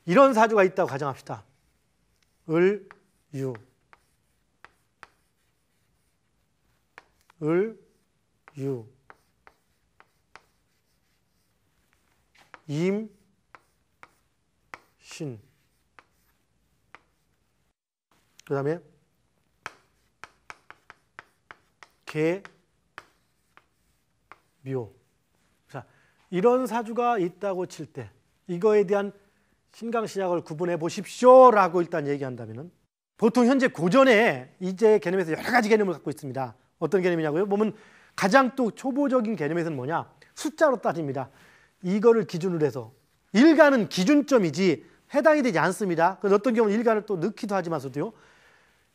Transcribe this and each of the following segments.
이런 사주가 있다고 가정합시다. 을, 유. 을, 유. 임, 신. 그 다음에 개, 묘. 자, 이런 사주가 있다고 칠 때 이거에 대한 신강신약을 구분해 보십시오라고 일단 얘기한다면은 보통 현재 고전에 이제 개념에서 여러 가지 개념을 갖고 있습니다. 어떤 개념이냐고요? 보면 가장 또 초보적인 개념에서는 뭐냐? 숫자로 따집니다. 이거를 기준으로 해서 일간은 기준점이지 해당이 되지 않습니다. 그래서 어떤 경우는 일간을 또 넣기도 하지만서도요.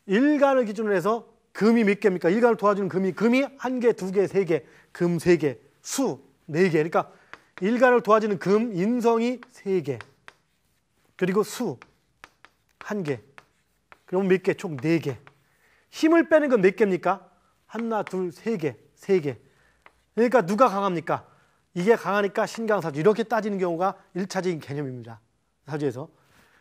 일간을 기준으로 해서 금이 몇 개입니까? 일간을 도와주는 금이 1개, 2개, 3개, 금 3개, 수 4개. 그러니까 일간을 도와주는 금, 인성이 3개. 그리고 수 1개. 그러면 몇 개? 총 4개. 힘을 빼는 건 몇 개입니까? 하나, 둘, 3개, 3개. 그러니까 누가 강합니까? 이게 강하니까 신강사주. 이렇게 따지는 경우가 1차적인 개념입니다. 사주에서.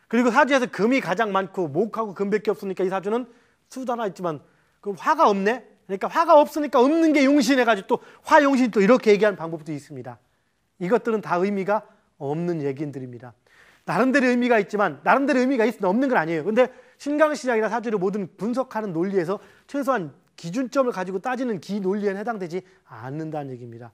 그리고 사주에서 금이 가장 많고 목하고 금밖에 없으니까 이 사주는 수도 하나 있지만 그럼 화가 없네? 그러니까 화가 없으니까 없는 게 용신해가지고 또 화용신 또 이렇게 얘기하는 방법도 있습니다. 이것들은 다 의미가 없는 얘기들입니다. 나름대로 의미가 있지만 나름대로 의미가 있으면 없는 건 아니에요. 근데 신강신약이나 사주를 모든 분석하는 논리에서 최소한 기준점을 가지고 따지는 기 논리에는 해당되지 않는다는 얘기입니다.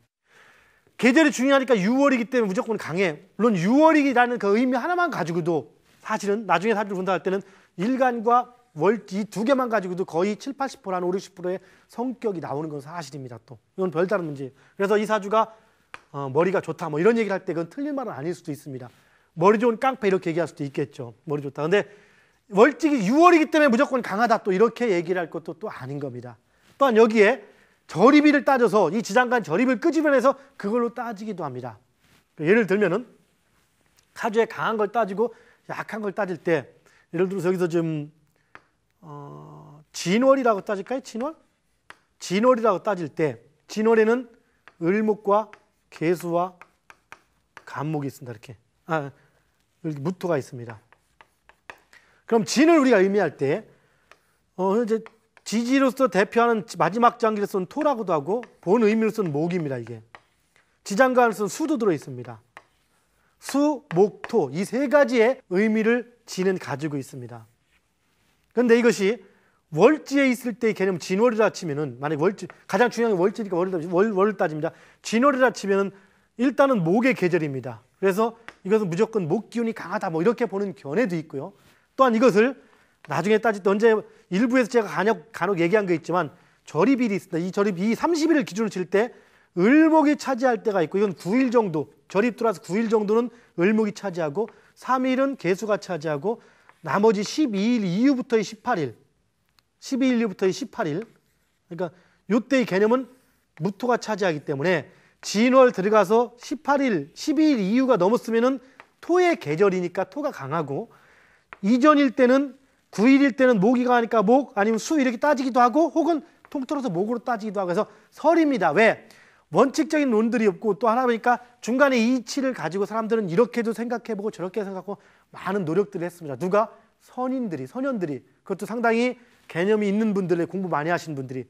계절이 중요하니까 6월이기 때문에 무조건 강해. 물론 6월이라는 그 의미 하나만 가지고도 사실은 나중에 사주를 분석할 때는 일간과 월지 두 개만 가지고도 거의 7, 80%한 5, 60%의 성격이 나오는 건 사실입니다. 또 이건 별다른 문제예요. 그래서 이 사주가 머리가 좋다 뭐 이런 얘기를 할 때 그건 틀린 말은 아닐 수도 있습니다. 머리 좋은 깡패 이렇게 얘기할 수도 있겠죠. 머리 좋다. 근데 월직이 6월이기 때문에 무조건 강하다 또 이렇게 얘기를 할 것도 또 아닌 겁니다. 또한 여기에 절입일을 따져서 이 지장간 절입을 끄집어내서 그걸로 따지기도 합니다. 예를 들면은 사주에 강한 걸 따지고 약한 걸 따질 때 예를 들어서 여기서 좀 진월이라고 따질까요? 진월? 진월이라고 따질 때 진월에는 을목과 계수와 간목이 있습니다. 이렇게 무토가 있습니다. 그럼 진을 우리가 의미할 때 이제 지지로서 대표하는 마지막 장기로서는 토라고도 하고 본 의미로서는 목입니다. 이게 지장간으로서는 수도 들어 있습니다. 수, 목, 토 이 세 가지의 의미를 진은 가지고 있습니다. 그런데 이것이 월지에 있을 때의 개념 진월이라 치면은 만약 월지 가장 중요한 게 월지니까 월을 따집니다. 진월이라 치면은 일단은 목의 계절입니다. 그래서 이것은 무조건 목 기운이 강하다 뭐 이렇게 보는 견해도 있고요. 또한 이것을 나중에 따질 때 언제 일부에서 제가 간혹 얘기한 거 있지만 절입일이 있습니다. 이 절입 이 30일을 기준으로 칠 때 을목이 차지할 때가 있고 이건 9일 정도 절입 들어와서 9일 정도는 을목이 차지하고 3일은 계수가 차지하고 나머지 12일 이후부터의 18일 12일 이후부터의 18일 그러니까 이때의 개념은 무토가 차지하기 때문에 진월 들어가서 18일 12일 이후가 넘었으면은 토의 계절이니까 토가 강하고 이전일 때는 9일일 때는 목이 강하니까 목 아니면 수 이렇게 따지기도 하고 혹은 통틀어서 목으로 따지기도 하고 해서 설입니다. 왜? 원칙적인 논들이 없고 또 하나 보니까 중간에 이치를 가지고 사람들은 이렇게도 생각해보고 저렇게 생각하고 많은 노력들을 했습니다. 누가? 선현들이 그것도 상당히 개념이 있는 분들의 공부 많이 하신 분들이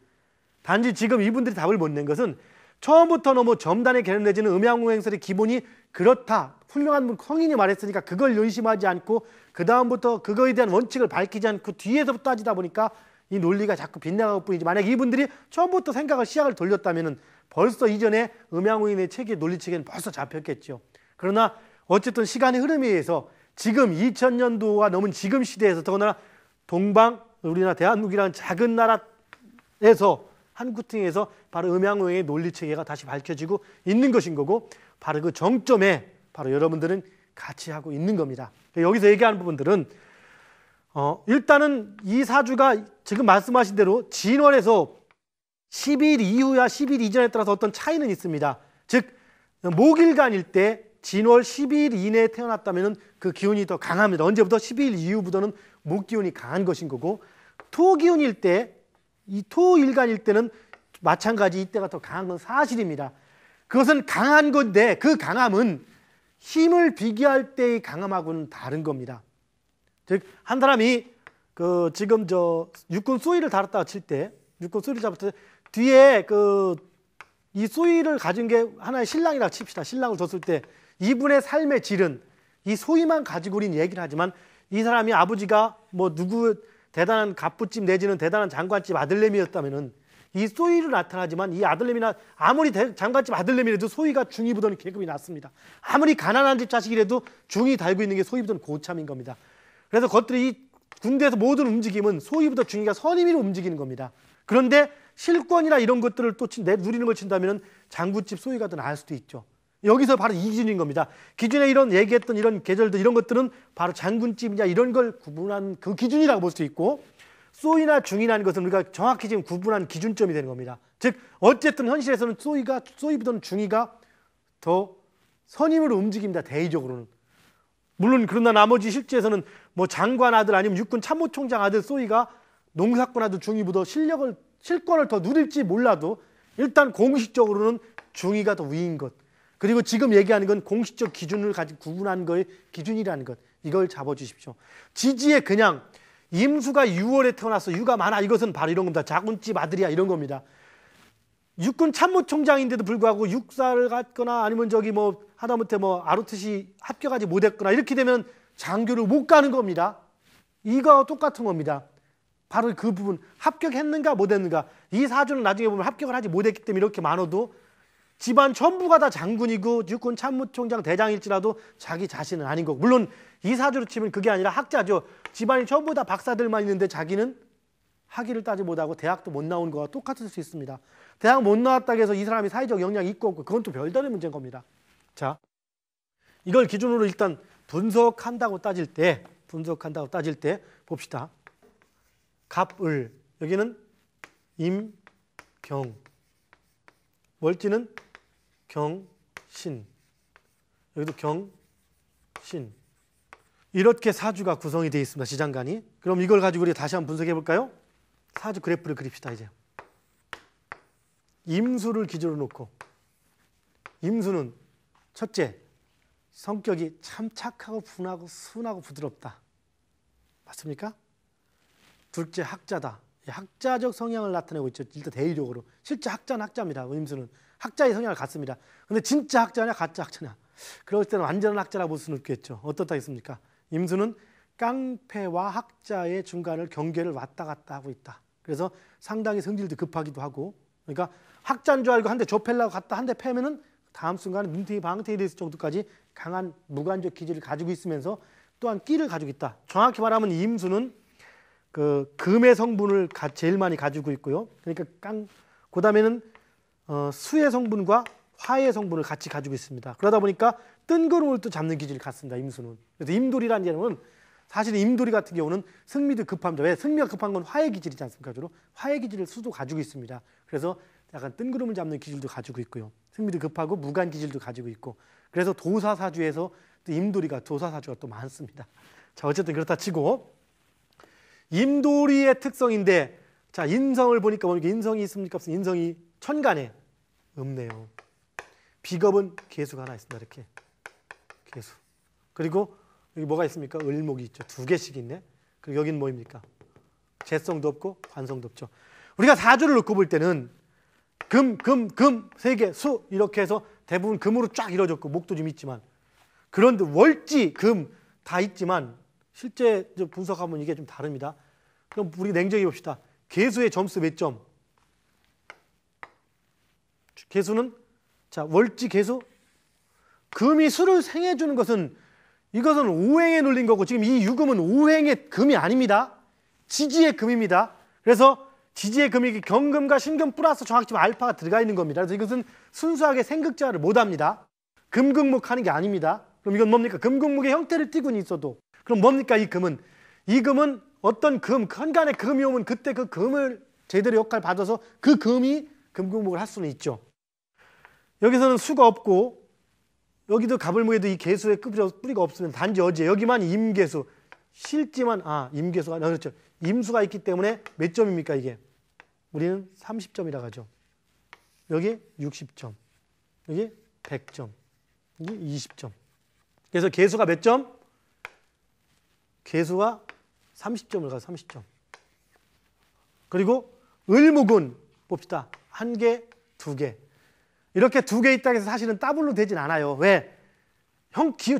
단지 지금 이분들이 답을 못 낸 것은 처음부터 너무 점단의 개념 내지는 음양오행설의 기본이 그렇다. 훌륭한 성인이 말했으니까 그걸 의심하지 않고 그 다음부터 그거에 대한 원칙을 밝히지 않고 뒤에서부터 따지다 보니까 이 논리가 자꾸 빗나갈 뿐이지 만약 이분들이 처음부터 생각을 시작을 돌렸다면 벌써 이전에 음양오행의 체계 논리체계는 벌써 잡혔겠죠. 그러나 어쨌든 시간의 흐름에 의해서 지금 2000년도가 넘은 지금 시대에서 더구나 동방 우리나라 대한민국이라는 작은 나라에서 한구팅에서 바로 음양오행의 논리체계가 다시 밝혀지고 있는 것인 거고 바로 그 정점에 바로 여러분들은 같이 하고 있는 겁니다. 여기서 얘기하는 부분들은 일단은 이 사주가 지금 말씀하신 대로 진월에서 10일 이후야 10일 이전에 따라서 어떤 차이는 있습니다. 즉 목일간일 때 진월 10일 이내에 태어났다면 그 기운이 더 강합니다. 언제부터? 10일 이후부터는 목 기운이 강한 것인 거고 토 기운일 때 이 토일간일 때는 마찬가지 이때가 더 강한 건 사실입니다. 그것은 강한 건데 그 강함은 힘을 비교할 때의 강함하고는 다른 겁니다. 즉, 한 사람이 지금 육군 쏘이를 달았다가 칠 때, 육군 쏘이를 잡을 때 뒤에 이 쏘이를 가진 게 하나의 신랑이라고 칩시다. 신랑을 뒀을 때 이분의 삶의 질은 이 소위만 가지고 우리는 얘기를 하지만 이 사람이 아버지가 뭐 누구 대단한 갑부집 내지는 대단한 장관집 아들내미였다면은 이 소위로 나타나지만 이 아들내미나 아무리 장관집 아들내미라도 소위가 중위 부대는 계급이 낮습니다. 아무리 가난한 집 자식이라도 중위 달고 있는 게 소위 부대는 고참인 겁니다. 그래서 것들이 이 군대에서 모든 움직임은 소위 부대 중위가 선임위로 움직이는 겁니다. 그런데 실권이나 이런 것들을 또 누리는 걸 친다면 장군집 소위가 더 나을 수도 있죠. 여기서 바로 이 기준인 겁니다. 기존에 이런 얘기했던 이런 계절들 이런 것들은 바로 장군집이냐 이런 걸 구분한 그 기준이라고 볼 수 있고 소위나 중위라는 것은 우리가 정확히 지금 구분한 기준점이 되는 겁니다. 즉 어쨌든 현실에서는 소위보다는 중위가 더 선임으로 움직입니다. 대의적으로는. 물론 그러나 나머지 실제에서는 뭐 장관 아들 아니면 육군 참모총장 아들 소위가 농사권 아들 중위보다 실권을 더 누릴지 몰라도 일단 공식적으로는 중위가 더 위인 것. 그리고 지금 얘기하는 건 공식적 기준을 가지고 구분한 거의 기준이라는 것. 이걸 잡아주십시오. 지지에 그냥 임수가 6월에 태어나서 유가 많아. 이것은 바로 이런 겁니다. 자군집 아들이야. 이런 겁니다. 육군 참모총장인데도 불구하고 육사를 갔거나 아니면 하다못해 아르트시 합격하지 못했거나 이렇게 되면 장교를 못 가는 겁니다. 이거와 똑같은 겁니다. 바로 그 부분. 합격했는가 못했는가. 이 사주는 나중에 보면 합격을 하지 못했기 때문에 이렇게 많아도 집안 전부가 다 장군이고 육군 참모총장 대장일지라도 자기 자신은 아닌 거고. 물론 이 사주로 치면 그게 아니라 학자죠. 집안이 전부 다 박사들만 있는데 자기는 학위를 따지 못하고 대학도 못 나온 거와 똑같을 수 있습니다. 대학 못 나왔다고 해서 이 사람이 사회적 역량이 있고 없고 그건 또 별다른 문제인 겁니다. 자, 이걸 기준으로 일단 분석한다고 따질 때 봅시다. 갑을, 여기는 임, 경, 월지는 경, 신, 여기도 경, 신. 이렇게 사주가 구성이 되어 있습니다. 지장간이. 그럼 이걸 가지고 우리 다시 한번 분석해 볼까요? 사주 그래프를 그립시다. 이제 임수를 기준으로 놓고, 임수는 첫째, 성격이 참 착하고 분하고 순하고 부드럽다. 맞습니까? 둘째, 학자다. 학자적 성향을 나타내고 있죠. 일단 대의적으로. 실제 학자는 학자입니다. 임수는. 학자의 성향을 갖습니다. 근데 진짜 학자냐 가짜 학자냐. 그럴 때는 완전한 학자라고 볼 수는 없겠죠. 어떻다 했습니까? 임수는 깡패와 학자의 중간을 경계를 왔다 갔다 하고 있다. 그래서 상당히 성질도 급하기도 하고, 그러니까 학자인 줄 알고 한 대 좁혀려고 갔다 한 대 패면은 다음 순간에 눈탱이 방탱이 됐을 정도까지 강한 무관적 기질을 가지고 있으면서 또한 끼를 가지고 있다. 정확히 말하면 임수는 그 금의 성분을 제일 많이 가지고 있고요. 그러니까 그다음에는 수의 성분과 화의 성분을 같이 가지고 있습니다. 그러다 보니까 뜬구름을 또 잡는 기질을 갖습니다. 임수는. 그래서 임돌이라는 개념은 사실 임돌이 같은 경우는 승미도 급합니다. 왜? 승미가 급한 건 화의 기질이지 않습니까? 주로 화의 기질을 수도 가지고 있습니다. 그래서 약간 뜬구름을 잡는 기질도 가지고 있고요. 승미도 급하고 무관 기질도 가지고 있고. 그래서 도사사주에서 또 임돌이가 도사사주가 또 많습니다. 자, 어쨌든 그렇다 치고 임돌이의 특성인데, 자, 인성을 보니까 인성이 있습니까? 없습니까? 인성이 천간에 없네요. 비겁은 계수가 하나 있습니다. 이렇게 계수. 그리고 여기 뭐가 있습니까? 을목이 있죠. 2개씩 있네. 그리고 여기는 뭐입니까? 재성도 없고 관성도 없죠. 우리가 사주를 놓고 볼 때는 금, 3개, 수 이렇게 해서 대부분 금으로 쫙 이루어졌고 목도 좀 있지만, 그런데 월지, 금 다 있지만 실제 분석하면 이게 좀 다릅니다. 그럼 우리 냉정히 봅시다. 계수의 점수 몇 점? 계수는 자, 월지 계수. 금이 수를 생해주는 것은 이것은 오행에 눌린 거고, 지금 이 유금은 오행의 금이 아닙니다. 지지의 금입니다. 그래서 지지의 금이 경금과 신금 플러스 정확히 알파가 들어가 있는 겁니다. 그래서 이것은 순수하게 생극자를 못합니다. 금극목하는 게 아닙니다. 그럼 이건 뭡니까? 금극목의 형태를 띠고는 있어도. 그럼 뭡니까? 이 금은 어떤 현간의 금이 오면 그때 그 금을 제대로 역할 받아서 그 금이 금극목을 할 수는 있죠. 여기서는 수가 없고, 여기도 갑을목에도 이 계수의 뿌리가 없으면 단지 어제 여기만 임계수, 실지만 임계수가 그렇죠. 임수가 있기 때문에 몇 점입니까? 이게 우리는 30점이라고 하죠. 여기 60점, 여기 100점, 여기 20점. 그래서 개수가 몇 점? 개수가 30점을 가요. 30점. 그리고 을목은 봅시다. 1개, 2개. 이렇게 2개 있다고 해서 사실은 더블로 되진 않아요. 왜?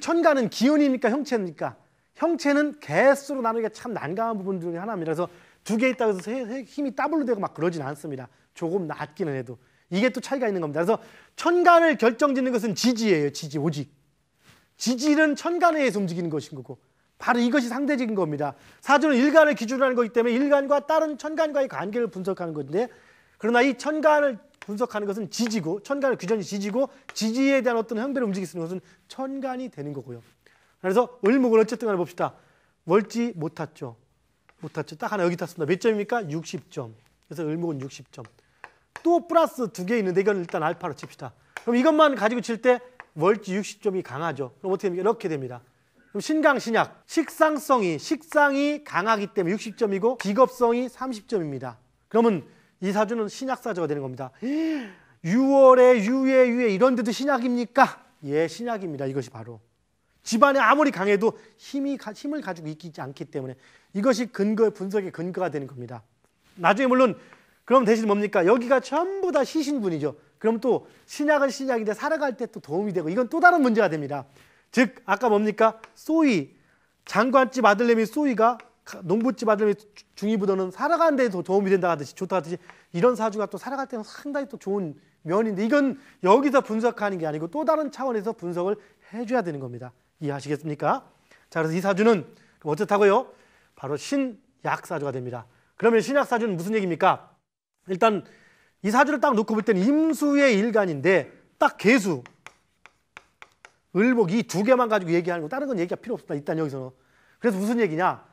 천간은 기운이니까 형체니까. 형체는 개수로 나누기가 참 난감한 부분 중에 하나입니다. 그래서 2개 있다고 해서 힘이 더블로 되고 막 그러진 않습니다. 조금 낮기는 해도. 이게 또 차이가 있는 겁니다. 그래서 천간을 결정짓는 것은 지지예요. 지지, 오직. 지지는 천간에 의해서 움직이는 것인 거고 바로 이것이 상대적인 겁니다. 사주는 일간을 기준으로 하는 거기 때문에 일간과 다른 천간과의 관계를 분석하는 건데 그러나 이 천간을 분석하는 것은 지지고 천간의 규전이 지지고 지지에 대한 어떤 형태를 움직일 수 있는 것은 천간이 되는 거고요. 그래서 을목을 어쨌든 간에 봅시다. 월지 못 탔죠. 못 탔죠. 딱 하나 여기 탔습니다. 몇 점입니까? 60점. 그래서 을목은 60점. 또 플러스 2개 있는데 이건 일단 알파로 칩시다. 그럼 이것만 가지고 칠 때 월지 60점이 강하죠. 그럼 어떻게 됩니까? 이렇게 됩니다. 그럼 신강, 신약, 식상이 강하기 때문에 60점이고 직업성이 30점입니다. 그러면 이 사주는 신약사주가 되는 겁니다. 6월에 유에 이런 데도 신약입니까? 예, 신약입니다. 이것이 바로. 집안에 아무리 강해도 힘을 가지고 있지 않기 때문에 이것이 분석의 근거가 되는 겁니다. 나중에 물론 그럼 대신 뭡니까? 여기가 전부 다 시신분이죠. 그럼 또 신약은 신약인데 살아갈 때 또 도움이 되고 이건 또 다른 문제가 됩니다. 즉 아까 뭡니까? 소위 장관집 아들내미 소위가 농부집 아들내미 중위부도는 살아가는 데 더 도움이 된다 하듯이 좋다 하듯이 이런 사주가 또 살아갈 때는 상당히 또 좋은 면인데 이건 여기서 분석하는 게 아니고 또 다른 차원에서 분석을 해줘야 되는 겁니다. 이해하시겠습니까? 자, 그래서 이 사주는 어떻다고요? 바로 신약사주가 됩니다. 그러면 신약사주는 무슨 얘기입니까? 일단 이 사주를 딱 놓고 볼 때는 임수의 일간인데 딱 개수, 을목 이 2개만 가지고 얘기하는 거 다른 건 얘기가 필요 없습니다. 일단 여기서는. 그래서 무슨 얘기냐?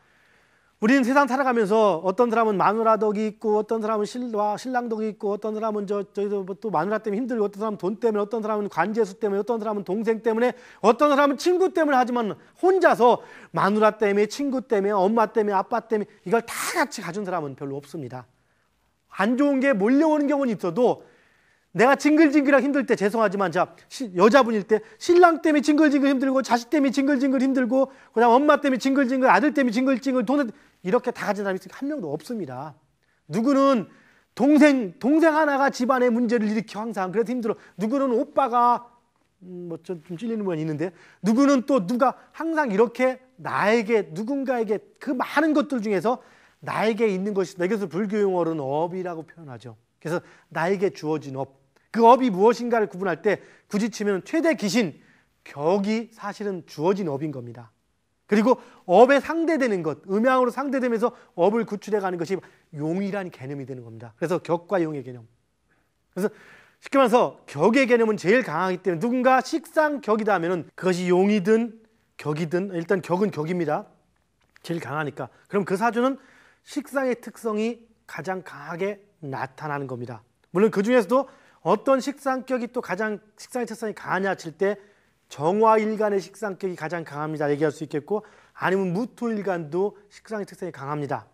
우리는 세상 살아가면서 어떤 사람은 마누라 덕이 있고 어떤 사람은 신랑 덕이 있고 어떤 사람은 또 마누라 때문에 힘들고 어떤 사람은 돈 때문에 어떤 사람은 관제수 때문에 어떤 사람은 동생 때문에 어떤 사람은 친구 때문에 하지만 혼자서 마누라 때문에 친구 때문에 엄마 때문에 아빠 때문에 이걸 다 같이 가진 사람은 별로 없습니다. 안 좋은 게 몰려오는 경우는 있어도 내가 징글징글하게 힘들 때 죄송하지만 여자분일 때 신랑 때문에 징글징글 힘들고 자식 때문에 징글징글 힘들고 그다음 엄마 때문에 징글징글 아들 때문에 징글징글 돈 이렇게 다 가진 사람이 한 명도 없습니다. 누구는 동생 하나가 집안에 문제를 일으켜 항상 그래서 힘들어. 누구는 오빠가 좀 찔리는 분이 있는데 누구는 또 누가 항상 이렇게 나에게 누군가에게 그 많은 것들 중에서 나에게 있는 것이 이것을 불교 용어로는 업이라고 표현하죠. 그래서 나에게 주어진 업, 그 업이 무엇인가를 구분할 때 굳이 치면 최대 기신, 격이 사실은 주어진 업인 겁니다. 그리고 업에 상대되는 것, 음양으로 상대되면서 업을 구출해가는 것이 용이라는 개념이 되는 겁니다. 그래서 격과 용의 개념. 그래서 쉽게 말해서 격의 개념은 제일 강하기 때문에 누군가 식상격이다 하면은 그것이 용이든 격이든 일단 격은 격입니다. 제일 강하니까. 그럼 그 사주는 식상의 특성이 가장 강하게 나타나는 겁니다. 물론 그 중에서도 어떤 식상격이 또 가장 식상의 특성이 강하냐 칠 때 정화일간의 식상격이 가장 강합니다. 얘기할 수 있겠고 아니면 무토일간도 식상의 특성이 강합니다.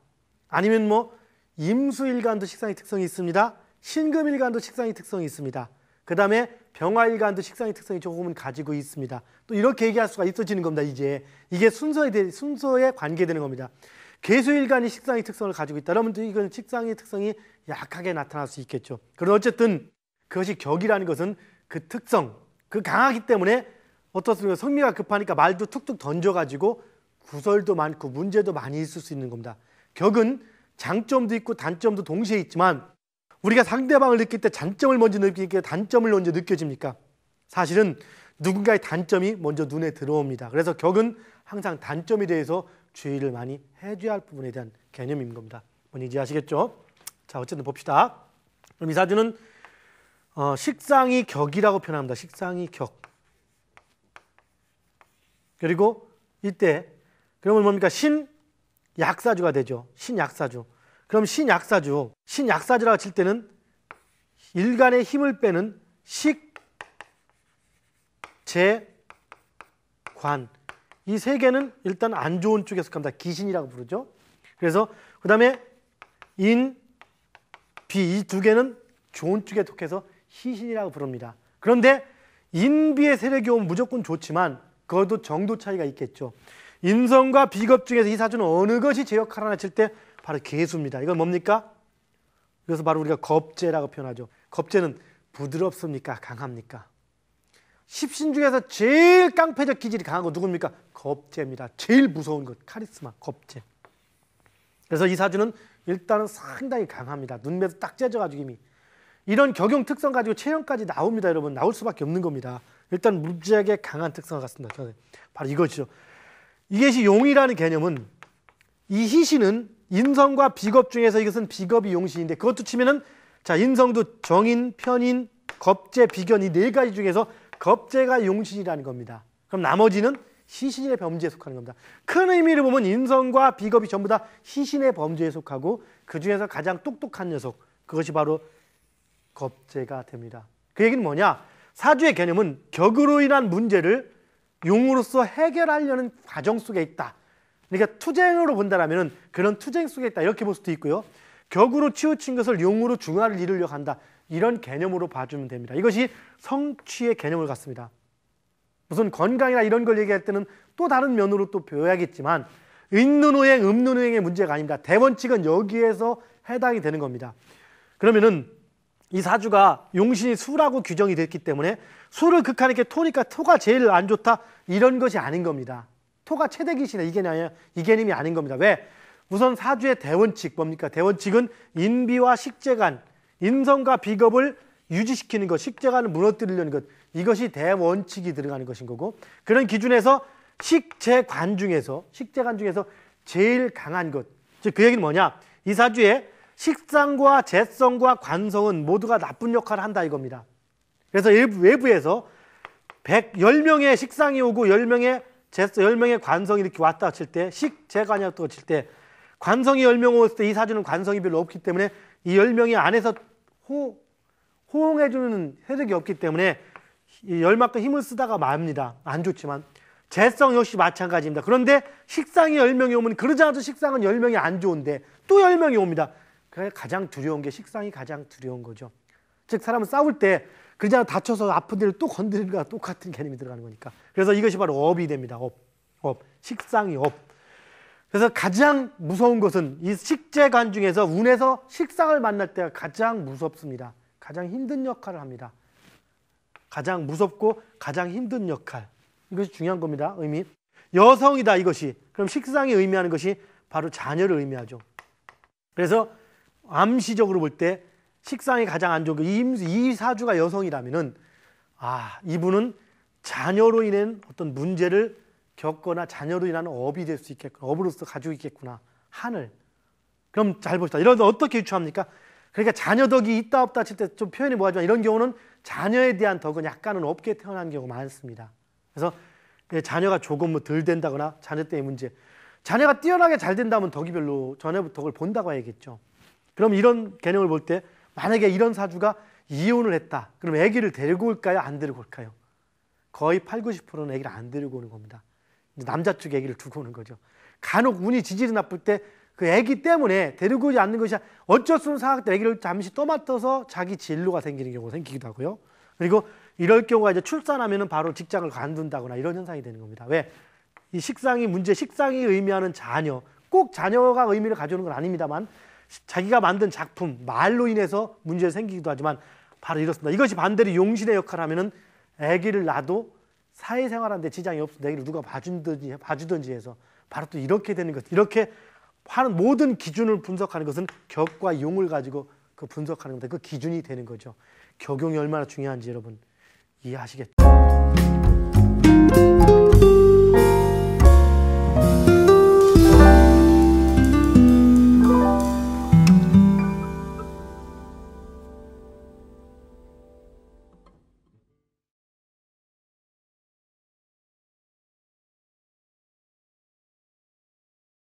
아니면 임수일간도 식상의 특성이 있습니다. 신금일간도 식상의 특성이 있습니다. 그 다음에 병화일간도 식상의 특성이 조금은 가지고 있습니다. 또 이렇게 얘기할 수가 있어지는 겁니다. 이게 순서에 관계되는 겁니다. 개수일간이 식상의 특성을 가지고 있다. 그러면 이건 식상의 특성이 약하게 나타날 수 있겠죠. 그런데 어쨌든 그것이 격이라는 것은 그 특성, 그 강하기 때문에 어떻습니까? 성미가 급하니까 말도 툭툭 던져가지고 구설도 많고 문제도 많이 있을 수 있는 겁니다. 격은 장점도 있고 단점도 동시에 있지만 우리가 상대방을 느낄 때 장점을 먼저 느끼니까 단점을 먼저 느껴집니까? 사실은 누군가의 단점이 먼저 눈에 들어옵니다. 그래서 격은 항상 단점에 대해서 주의를 많이 해줘야 할 부분에 대한 개념인 겁니다. 뭔지 아시겠죠? 자, 어쨌든 봅시다. 그럼 이 사주는 식상이 격이라고 표현합니다. 식상이 격. 그리고 이때 그러면 뭡니까? 신약사주가 되죠. 신약사주. 그럼 신약사주라고 칠 때는 일간의 힘을 빼는 식, 재, 관. 이 세 개는 일단 안 좋은 쪽에 속합니다. 기신이라고 부르죠. 그래서 그 다음에 인, 비 이 2개는 좋은 쪽에 속해서 희신이라고 부릅니다. 그런데 인비의 세력이 오면 무조건 좋지만 그것도 정도 차이가 있겠죠. 인성과 비겁 중에서 이 사주는 어느 것이 제 역할을 하나 칠 때 바로 개수입니다. 이건 뭡니까? 그래서 바로 우리가 겁재라고 표현하죠. 겁재는 부드럽습니까? 강합니까? 십신 중에서 제일 깡패적 기질이 강한 거 누굽니까? 겁재입니다. 제일 무서운 것, 카리스마, 겁재. 그래서 이 사주는 일단은 상당히 강합니다. 눈매도 딱 째져가지고 이미. 이런 격용 특성 가지고 체형까지 나옵니다. 여러분. 나올 수밖에 없는 겁니다. 일단 무지하게 강한 특성을 갖습니다. 바로 이것이죠. 이것이 용이라는 개념은 이 희신은 인성과 비겁 중에서 이것은 비겁이 용신인데 그것도 치면은 자 인성도 정인, 편인, 겁재, 비견 이 네 가지 중에서 겁재가 용신이라는 겁니다. 그럼 나머지는 희신의 범주에 속하는 겁니다. 큰 의미를 보면 인성과 비겁이 전부 다 희신의 범주에 속하고 그 중에서 가장 똑똑한 녀석 그것이 바로 겁재가 됩니다. 그 얘기는 뭐냐? 사주의 개념은 격으로 인한 문제를 용으로서 해결하려는 과정 속에 있다. 그러니까 투쟁으로 본다라면 그런 투쟁 속에 있다 이렇게 볼 수도 있고요. 격으로 치우친 것을 용으로 중화를 이루려고 한다. 이런 개념으로 봐주면 됩니다. 이것이 성취의 개념을 갖습니다. 무슨 건강이나 이런 걸 얘기할 때는 또 다른 면으로 또 배워야겠지만 인눈우행, 음눈우행의 문제가 아닙니다. 대원칙은 여기에서 해당이 되는 겁니다. 그러면은 이 사주가 용신이 수라고 규정이 됐기 때문에 수를 극하니까 토니까 토가 제일 안 좋다 이런 것이 아닌 겁니다. 토가 최대 기신이다 이 개념이 아닌 겁니다. 왜? 우선 사주의 대원칙 뭡니까? 대원칙은 인비와 식재간, 인성과 비겁을 유지시키는 것, 식재간을 무너뜨리려는 것 이것이 대원칙이 들어가는 것인 거고 그런 기준에서 식재간 중에서 제일 강한 것 즉 그 얘기는 뭐냐? 이 사주에 식상과 재성과 관성은 모두가 나쁜 역할을 한다 이겁니다. 그래서 외부에서 10명의 식상이 오고 10명의 재성, 10명의 관성이 이렇게 왔다 칠 때 식재관이었다고 칠 때 관성이 10명 왔을 때 이 사주는 관성이 별로 없기 때문에 이 10명이 안에서 호응해주는 세력이 없기 때문에 열만큼 힘을 쓰다가 맙니다. 안 좋지만 재성 역시 마찬가지입니다. 그런데 식상이 10명이 오면 그러지 않아도 식상은 10명이 안 좋은데 또 10명이 옵니다. 가장 두려운 게 식상이 가장 두려운 거죠. 즉 사람은 싸울 때 그러지 않아도 다쳐서 아픈 데를 또 건드리는 거와 똑같은 개념이 들어가는 거니까. 그래서 이것이 바로 업이 됩니다. 식상이 업. 그래서 가장 무서운 것은 이 식재간 중에서 운에서 식상을 만날 때가 가장 무섭습니다. 가장 힘든 역할을 합니다. 가장 무섭고 가장 힘든 역할. 이것이 중요한 겁니다. 의미. 여성이다 이것이. 그럼 식상이 의미하는 것이 바로 자녀를 의미하죠. 그래서 암시적으로 볼 때 식상이 가장 안 좋은 거. 이 사주가 여성이라면은 이분은 자녀로 인한 어떤 문제를 겪거나 자녀로 인한 업이 될 수 있겠구나. 업으로서 가지고 있겠구나. 한을. 그럼 잘 봅시다. 이런 거 어떻게 유추합니까? 그러니까 자녀 덕이 있다 없다 칠 때 좀 표현이 뭐하지만 이런 경우는 자녀에 대한 덕은 약간은 없게 태어난 경우가 많습니다. 그래서 자녀가 조금 덜 된다거나 자녀 때문에 문제. 자녀가 뛰어나게 잘 된다면 덕이 별로 자녀 덕을 본다고 해야겠죠. 그럼 이런 개념을 볼 때 만약에 이런 사주가 이혼을 했다. 그럼 아기를 데리고 올까요? 안 데리고 올까요? 거의 80, 90%는 아기를 안 데리고 오는 겁니다. 남자 쪽 아기를 두고 오는 거죠. 간혹 운이 지질이 나쁠 때 그 아기 때문에 데리고 오지 않는 것이 어쩔 수 없는 상황 때 아기를 잠시 떠맡아서 자기 진로가 생기는 경우가 생기기도 하고요. 그리고 이럴 경우가 이제 출산하면은 바로 직장을 관둔다거나 이런 현상이 되는 겁니다. 왜? 이 식상이 의미하는 자녀, 꼭 자녀가 의미를 가져오는 건 아닙니다만 자기가 만든 작품, 말로 인해서 문제가 생기기도 하지만 바로 이렇습니다. 이것이 반대로 용신의 역할을 하면은 아기를 낳아도 사회생활하는데 지장이 없어. 아기를 누가 봐주든지 해서 바로 또 이렇게 되는 것. 이렇게 하는 모든 기준을 분석하는 것은 격과 용을 가지고 그 분석하는 건데 그 기준이 되는 거죠. 격용이 얼마나 중요한지 여러분 이해하시겠죠?